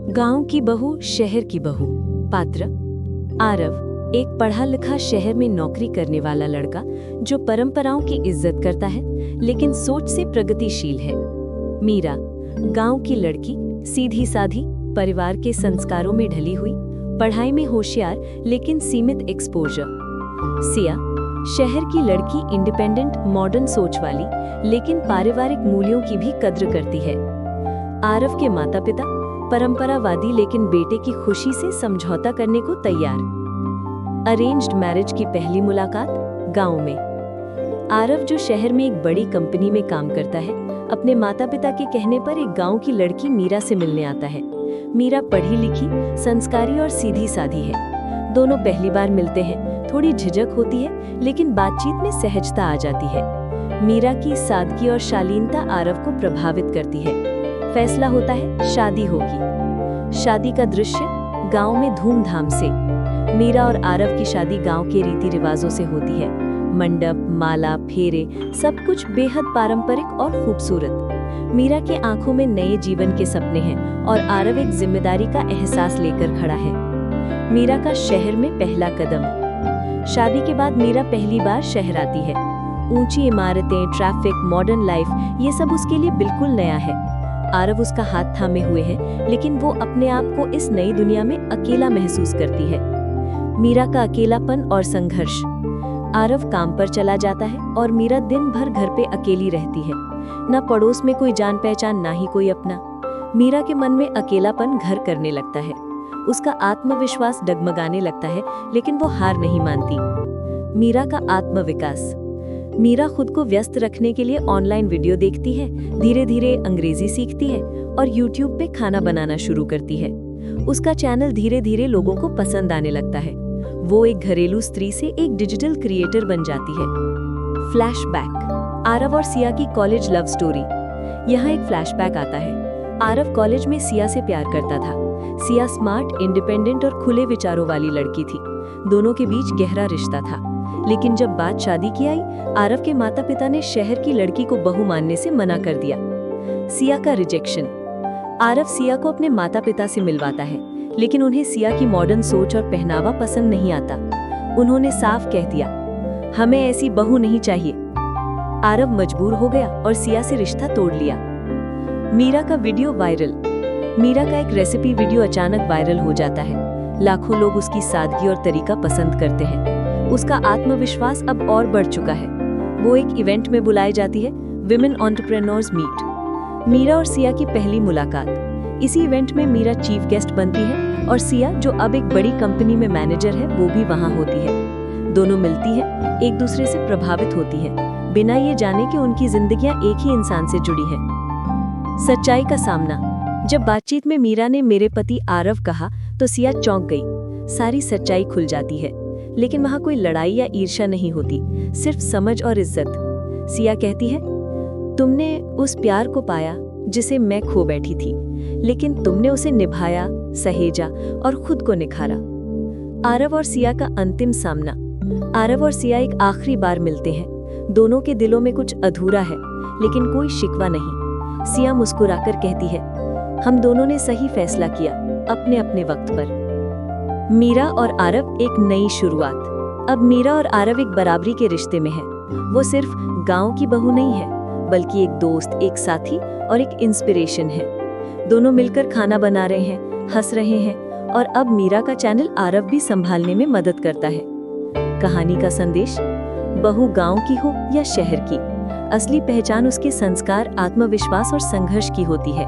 गांव की बहू, शहर की बहू। पात्र आरव, एक पढ़ा लिखा शहर में नौकरी करने वाला लड़का जो परंपराओं की इज्जत करता है लेकिन सोच से प्रगतिशील है। मीरा, गांव की लड़की, सीधी साधी, परिवार के संस्कारों में ढली हुई, पढ़ाई में होशियार लेकिन सीमित एक्सपोजर। सिया, शहर की लड़की, इंडिपेंडेंट, मॉडर्न सोच वाली लेकिन पारिवारिक मूल्यों की भी कद्र करती है। आरव के माता पिता परंपरावादी लेकिन बेटे की खुशी से समझौता करने को तैयार। अरेंज्ड मैरिज की पहली मुलाकात गांव में। आरव, जो शहर में एक बड़ी कंपनी में काम करता है, अपने माता पिता के कहने पर एक गांव की लड़की मीरा से मिलने आता है। मीरा पढ़ी लिखी, संस्कारी और सीधी साधी है। दोनों पहली बार मिलते हैं। थोड़ी झिझक होती है लेकिन बातचीत में सहजता आ जाती है। मीरा की सादगी और शालीनता आरव को प्रभावित करती है। फैसला होता है, शादी होगी। शादी का दृश्य गांव में धूमधाम से। मीरा और आरव की शादी गांव के रीति रिवाजों से होती है। मंडप, माला, फेरे, सब कुछ बेहद पारंपरिक और खूबसूरत। मीरा की आंखों में नए जीवन के सपने हैं और आरव एक जिम्मेदारी का एहसास लेकर खड़ा है। मीरा का शहर में पहला कदम। शादी के बाद मीरा पहली बार शहर आती है। ऊंची इमारतें, ट्रैफिक, मॉडर्न लाइफ, ये सब उसके लिए बिल्कुल नया है। आरव उसका हाथ थामे हुए है लेकिन वो अपने आप को इस नई दुनिया में अकेला महसूस करती है। मीरा का अकेलापन और संघर्ष। आरव काम पर चला जाता है और मीरा दिन भर घर पे अकेली रहती है। न पड़ोस में कोई जान पहचान, ना ही कोई अपना। मीरा के मन में अकेलापन घर करने लगता है। उसका आत्मविश्वास डगमगाने लगता है लेकिन वो हार नहीं मानती। मीरा का आत्मविकास। मीरा खुद को व्यस्त रखने के लिए ऑनलाइन वीडियो देखती है, धीरे धीरे अंग्रेजी सीखती है और यूट्यूब पे खाना बनाना शुरू करती है। उसका चैनल धीरे धीरे लोगों को पसंद आने लगता है। वो एक घरेलू स्त्री से एक डिजिटल क्रिएटर बन जाती है। फ्लैशबैक। आरव और सिया की कॉलेज लव स्टोरी। यहाँ एक फ्लैशबैक आता है। आरव कॉलेज में सिया से प्यार करता था। सिया स्मार्ट, इंडिपेंडेंट और खुले विचारों वाली लड़की थी। दोनों के बीच गहरा रिश्ता था। लेकिन जब बात शादी की आई, आरव के माता पिता ने शहर की लड़की को बहू मानने से मना कर दिया। सिया का रिजेक्शन। आरव सिया को अपने माता पिता से मिलवाता है लेकिन उन्हें सिया की मॉडर्न सोच और पहनावा पसंद नहीं आता। उन्होंने साफ कह दिया, हमें ऐसी बहू नहीं चाहिए। आरव मजबूर हो गया और सिया से रिश्ता तोड़ लिया। मीरा का वीडियो वायरल। मीरा का एक रेसिपी वीडियो अचानक वायरल हो जाता है। लाखों लोग उसकी सादगी और तरीका पसंद करते हैं। उसका आत्मविश्वास अब और बढ़ चुका है। वो एक इवेंट में बुलाई जाती है, विमेन एंटरप्रेन्योर्स मीट। मीरा और सिया की पहली मुलाकात। इसी इवेंट में मीरा चीफ गेस्ट बनती है और सिया, जो अब एक बड़ी कंपनी में मैनेजर है, वो भी वहां होती है। दोनों मिलती है, एक दूसरे से प्रभावित होती है, बिना ये जाने कि उनकी जिंदगियां एक ही इंसान से जुड़ी हैं। सच्चाई का सामना। जब बातचीत में मीरा ने मेरे पति आरव कहा तो सिया चौंक गई। सारी सच्चाई खुल जाती है लेकिन वहां कोई लड़ाई या ईर्ष्या नहीं होती, सिर्फ समझ और इज्जत। सिया कहती है, तुमने उस प्यार को पाया जिसे मैं खो बैठी थी, लेकिन तुमने उसे निभाया, सहेजा और खुद को निखारा। आरव और सिया का अंतिम सामना। आरव और सिया एक आखिरी बार मिलते हैं। दोनों के दिलों में कुछ अधूरा है लेकिन कोई शिकवा नहीं। सिया मुस्कुराकर कहती है, हम दोनों ने सही फैसला किया, अपने अपने वक्त पर। मीरा और आरव, एक नई शुरुआत। अब मीरा और आरव एक बराबरी के रिश्ते में हैं। वो सिर्फ गांव की बहू नहीं है बल्कि एक दोस्त, एक साथी और एक इंस्पिरेशन है। दोनों मिलकर खाना बना रहे हैं, हंस रहे हैं और अब मीरा का चैनल आरव भी संभालने में मदद करता है। कहानी का संदेश, बहू गांव की हो या शहर की, असली पहचान उसके संस्कार, आत्मविश्वास और संघर्ष की होती है।